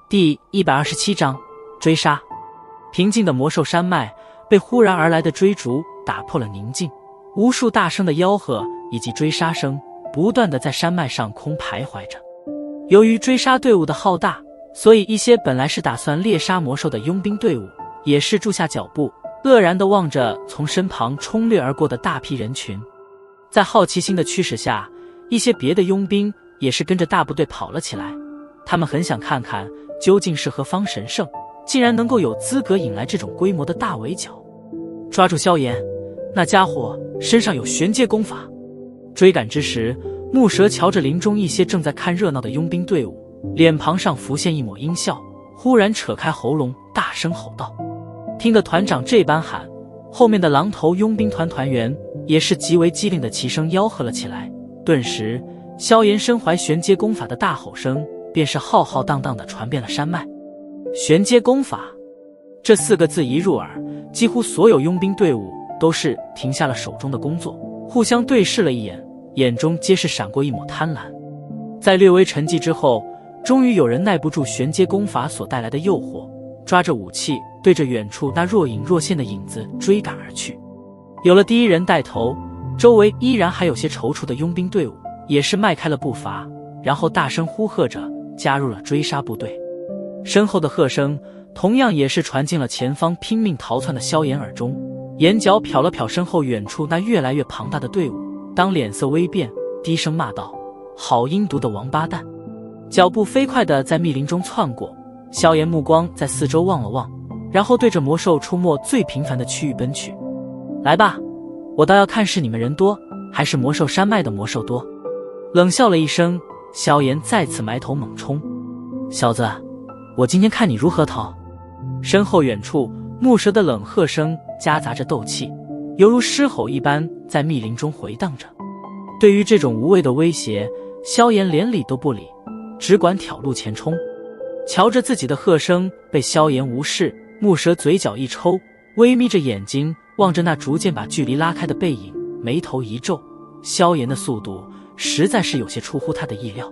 第127章追杀。平静的魔兽山脉被忽然而来的追逐打破了宁静，无数大声的吆喝以及追杀声不断地在山脉上空徘徊着。由于追杀队伍的浩大，所以一些本来是打算猎杀魔兽的佣兵队伍也是住下脚步，愕然地望着从身旁冲掠而过的大批人群。在好奇心的驱使下，一些别的佣兵也是跟着大部队跑了起来，他们很想看看究竟是何方神圣，竟然能够有资格引来这种规模的大围剿。抓住萧炎，那家伙身上有玄阶功法。追赶之时，木蛇瞧着林中一些正在看热闹的佣兵队伍，脸庞上浮现一抹阴笑，忽然扯开喉咙大声吼道。听得团长这般喊，后面的狼头佣兵团团员也是极为机灵的齐声吆喝了起来。顿时萧炎身怀玄阶功法的大吼声便是浩浩荡荡地传遍了山脉。玄阶功法这4个字一入耳，几乎所有佣兵队伍都是停下了手中的工作，互相对视了一眼，眼中皆是闪过一抹贪婪。在略微沉寂之后，终于有人耐不住玄阶功法所带来的诱惑，抓着武器对着远处那若隐若现的影子追赶而去。有了第一人带头，周围依然还有些踌躇的佣兵队伍也是迈开了步伐，然后大声呼喝着加入了追杀部队。身后的喝声同样也是传进了前方拼命逃窜的萧炎耳中，眼角瞟了瞟身后远处那越来越庞大的队伍，当脸色微变，低声骂道：好阴毒的王八蛋！脚步飞快地在密林中窜过，萧炎目光在四周望了望，然后对着魔兽出没最频繁的区域奔去。来吧，我倒要看是你们人多还是魔兽山脉的魔兽多。冷笑了一声，萧炎再次埋头猛冲。小子，我今天看你如何逃。身后远处木蛇的冷喝声夹杂着斗气，犹如狮吼一般在密林中回荡着。对于这种无谓的威胁，萧炎连理都不理，只管挑路前冲。瞧着自己的喝声被萧炎无视，木蛇嘴角一抽，微眯着眼睛望着那逐渐把距离拉开的背影，眉头一皱。萧炎的速度实在是有些出乎他的意料，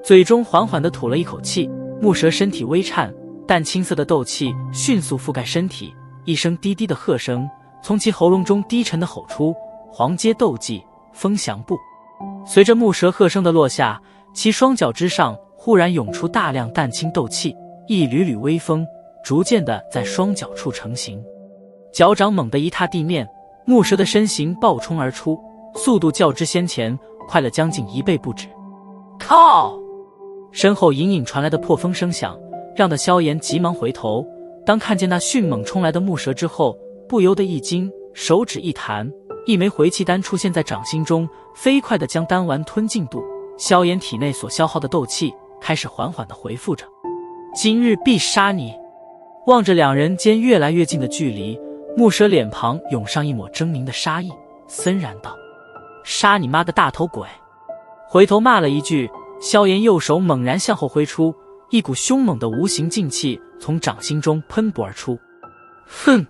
嘴中缓缓地吐了一口气，木蛇身体微颤，淡青色的斗气迅速覆盖身体，一声低低的喝声从其喉咙中低沉地吼出：黄阶斗技风翔步。随着木蛇喝声的落下，其双脚之上忽然涌出大量淡青斗气，一缕缕微风逐渐地在双脚处成型。脚掌猛地一踏地面，木蛇的身形暴冲而出，速度较之先前快了将近1倍不止。靠！身后隐隐传来的破风声响，让得萧炎急忙回头，当看见那迅猛冲来的木蛇之后，不由得一惊，手指一弹，一枚回气丹出现在掌心中，飞快地将丹丸吞进肚。萧炎体内所消耗的斗气开始缓缓地回复着。今日必杀你！望着两人间越来越近的距离，木蛇脸庞涌上一抹狰狞的杀意，森然道：杀你妈个大头鬼！回头骂了一句，萧炎右手猛然向后挥出，一股凶猛的无形劲气从掌心中喷薄而出。哼！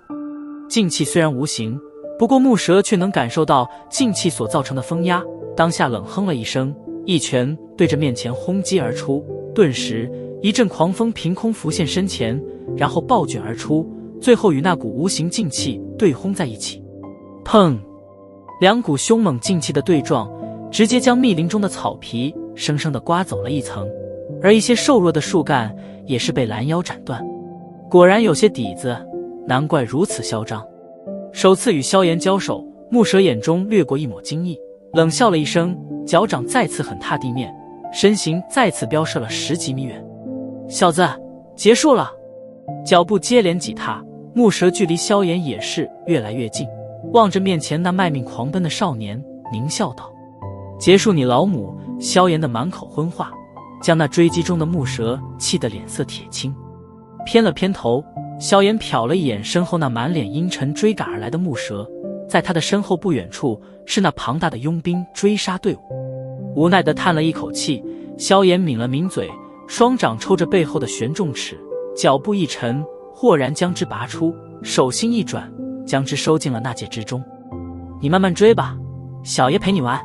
劲气虽然无形，不过木蛇却能感受到劲气所造成的风压，当下冷哼了一声，一拳对着面前轰击而出，顿时一阵狂风凭空浮现身前，然后暴卷而出，最后与那股无形劲气对轰在一起。砰！两股凶猛劲气的对撞，直接将密林中的草皮生生地刮走了一层，而一些瘦弱的树干也是被拦腰斩断。果然有些底子，难怪如此嚣张。首次与萧炎交手，木蛇眼中掠过一抹惊异，冷笑了一声，脚掌再次狠踏地面，身形再次飙射了10几米远。小子，结束了！脚步接连几踏，木蛇距离萧炎也是越来越近，望着面前那卖命狂奔的少年，狞笑道：结束你老母！萧炎的满口荤话将那追击中的木蛇气得脸色铁青。偏了偏头，萧炎瞟了一眼身后那满脸阴沉追赶而来的木蛇，在他的身后不远处是那庞大的佣兵追杀队伍。无奈地叹了一口气，萧炎抿了抿嘴，双掌抽着背后的玄重尺，脚步一沉，豁然将之拔出，手心一转，将之收进了那戒之中。你慢慢追吧，小爷陪你玩。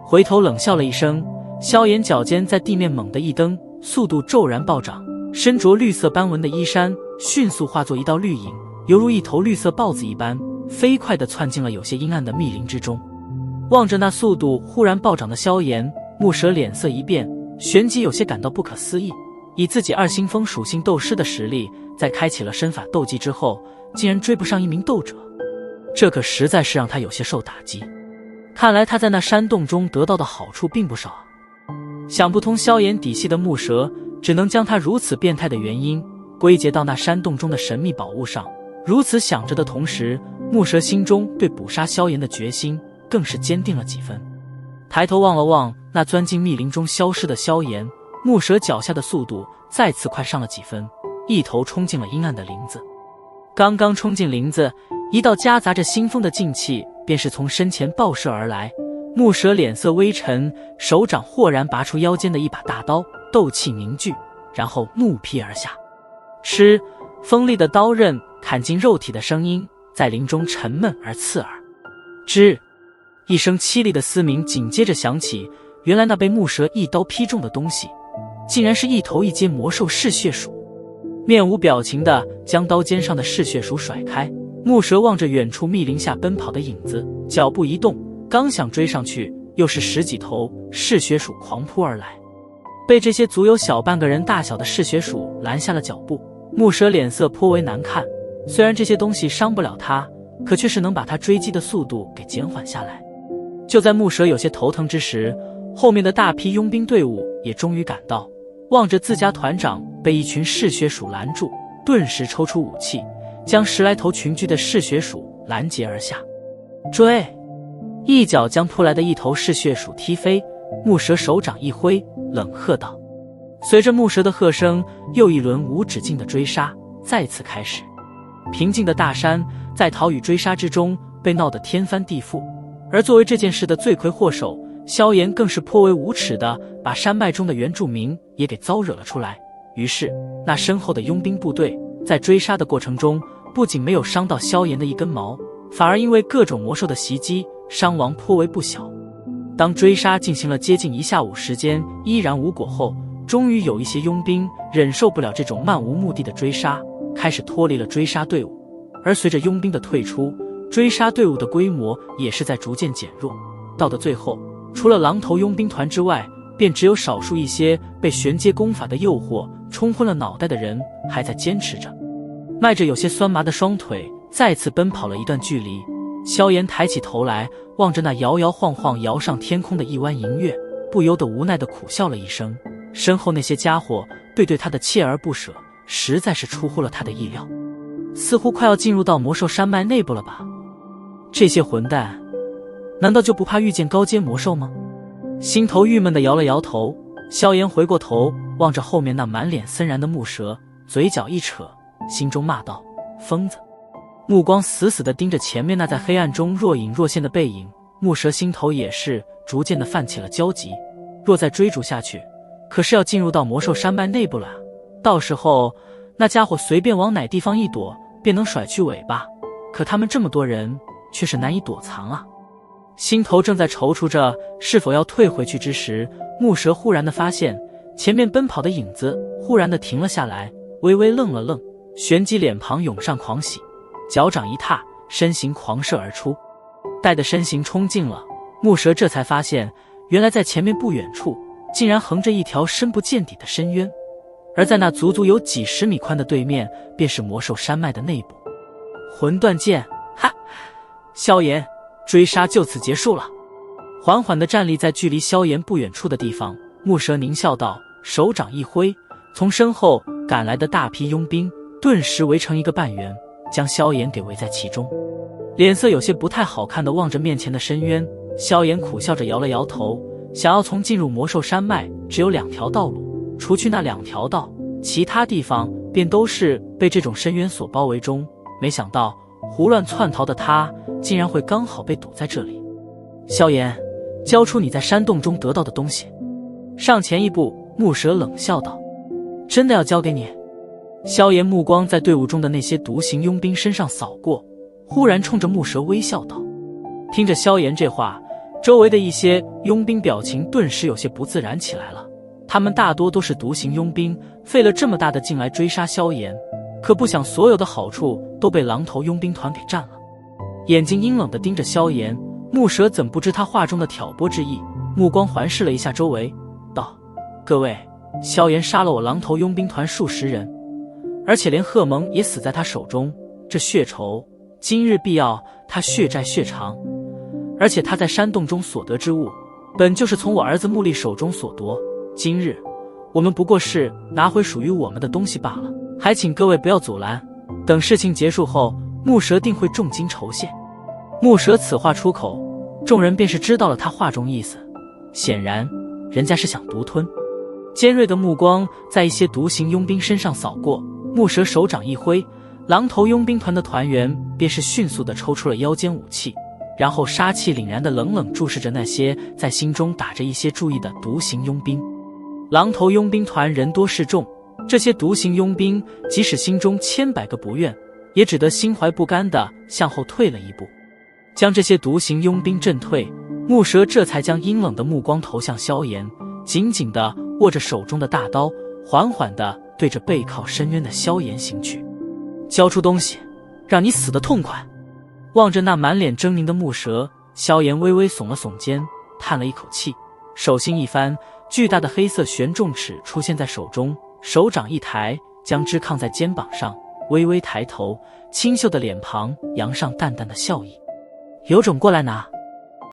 回头冷笑了一声，萧炎脚尖在地面猛地一蹬，速度骤然暴涨，身着绿色斑纹的衣衫迅速化作一道绿影，犹如一头绿色豹子一般，飞快地窜进了有些阴暗的密林之中。望着那速度忽然暴涨的萧炎，木蛇脸色一变，旋即有些感到不可思议。以自己2星风属性斗师的实力，在开启了身法斗技之后，竟然追不上一名斗者，这可实在是让他有些受打击。看来他在那山洞中得到的好处并不少啊。想不通萧炎底细的木蛇，只能将他如此变态的原因归结到那山洞中的神秘宝物上。如此想着的同时，木蛇心中对捕杀萧炎的决心更是坚定了几分。抬头望了望那钻进密林中消失的萧炎，木蛇脚下的速度再次快上了几分，一头冲进了阴暗的林子。刚刚冲进林子，一道夹杂着腥风的劲气便是从身前爆射而来。木蛇脸色微沉，手掌豁然拔出腰间的一把大刀，斗气凝聚，然后怒劈而下。嗤，锋利的刀刃砍进肉体的声音在林中沉闷而刺耳。吱，一声凄厉的嘶鸣紧接着响起，原来那被木蛇一刀劈中的东西竟然是一头一阶魔兽嗜血鼠。面无表情地将刀尖上的嗜血鼠甩开，木蛇望着远处密林下奔跑的影子，脚步一动，刚想追上去，又是10几头嗜血鼠狂扑而来。被这些足有小半个人大小的嗜血鼠拦下了脚步，木蛇脸色颇为难看。虽然这些东西伤不了他，可却是能把他追击的速度给减缓下来。就在木蛇有些头疼之时，后面的大批佣兵队伍也终于赶到。望着自家团长被一群嗜血鼠拦住，顿时抽出武器，将10来头群居的嗜血鼠拦截而下。追！一脚将扑来的一头嗜血鼠踢飞，木蛇手掌一挥，冷喝道。随着木蛇的喝声，又一轮无止境的追杀再次开始。平静的大山在逃与追杀之中被闹得天翻地覆，而作为这件事的罪魁祸首，萧炎更是颇为无耻的把山脉中的原住民也给遭惹了出来。于是那身后的佣兵部队在追杀的过程中，不仅没有伤到萧炎的一根毛，反而因为各种魔兽的袭击，伤亡颇为不小。当追杀进行了接近1下午时间依然无果后，终于有一些佣兵忍受不了这种漫无目的的追杀，开始脱离了追杀队伍。而随着佣兵的退出，追杀队伍的规模也是在逐渐减弱，到的最后，除了狼头佣兵团之外，便只有少数一些被玄阶功法的诱惑冲昏了脑袋的人还在坚持着。迈着有些酸麻的双腿，再次奔跑了一段距离，萧炎抬起头来，望着那摇摇晃晃摇上天空的一弯银月，不由得无奈地苦笑了一声。身后那些家伙对他的锲而不舍，实在是出乎了他的意料，似乎快要进入到魔兽山脉内部了吧？这些混蛋难道就不怕遇见高阶魔兽吗？心头郁闷地摇了摇头，萧炎回过头望着后面那满脸森然的木蛇，嘴角一扯，心中骂道：疯子！目光死死地盯着前面那在黑暗中若隐若现的背影，木蛇心头也是逐渐地泛起了焦急。若再追逐下去，可是要进入到魔兽山脉内部了，到时候那家伙随便往哪地方一躲便能甩去尾巴，可他们这么多人却是难以躲藏啊。心头正在踌躇着是否要退回去之时，木蛇忽然的发现前面奔跑的影子忽然的停了下来，微微愣了愣，旋即脸庞涌上狂喜，脚掌一踏，身形狂射而出。待的身形冲近了，木蛇这才发现原来在前面不远处竟然横着一条深不见底的深渊，而在那足足有几10米宽的对面，便是魔兽山脉的内部。魂断剑，哈！萧炎，追杀就此结束了。缓缓地站立在距离萧炎不远处的地方，木蛇狞笑道，手掌一挥，从身后赶来的大批佣兵顿时围成一个半圆，将萧炎给围在其中。脸色有些不太好看地望着面前的深渊，萧炎苦笑着摇了摇头，想要从进入魔兽山脉只有2条道路，除去那2条道，其他地方便都是被这种深渊所包围中。没想到胡乱窜逃的他竟然会刚好被堵在这里。萧炎，交出你在山洞中得到的东西。上前一步，木蛇冷笑道。真的要交给你？萧炎目光在队伍中的那些独行佣兵身上扫过，忽然冲着木蛇微笑道。听着萧炎这话，周围的一些佣兵表情顿时有些不自然起来了。他们大多都是独行佣兵，费了这么大的劲来追杀萧炎，可不想所有的好处都被狼头佣兵团给占了。眼睛阴冷地盯着萧炎，木蛇怎不知他话中的挑拨之意，目光环视了一下周围，道：各位，萧炎杀了我狼头佣兵团数十人，而且连贺蒙也死在他手中，这血仇今日必要他血债血偿。而且他在山洞中所得之物，本就是从我儿子穆力手中所夺，今日我们不过是拿回属于我们的东西罢了，还请各位不要阻拦，等事情结束后，木蛇定会重金酬谢。木蛇此话出口，众人便是知道了他话中意思，显然人家是想独吞。尖锐的目光在一些独行佣兵身上扫过，木蛇手掌一挥，狼头佣兵团的团员便是迅速地抽出了腰间武器，然后杀气凛然地冷冷注视着那些在心中打着一些注意的独行佣兵。狼头佣兵团人多势众，这些独行佣兵即使心中千百个不愿，也只得心怀不甘地向后退了一步。将这些独行佣兵震退，木蛇这才将阴冷的目光投向萧炎，紧紧地握着手中的大刀，缓缓地对着背靠深渊的萧炎行去。交出东西，让你死得痛快。望着那满脸狰狞的木蛇，萧炎微微耸了耸肩，叹了一口气，手心一翻，巨大的黑色玄重尺出现在手中，手掌一抬，将之抗在肩膀上，微微抬头，清秀的脸庞扬上淡淡的笑意。有种过来拿。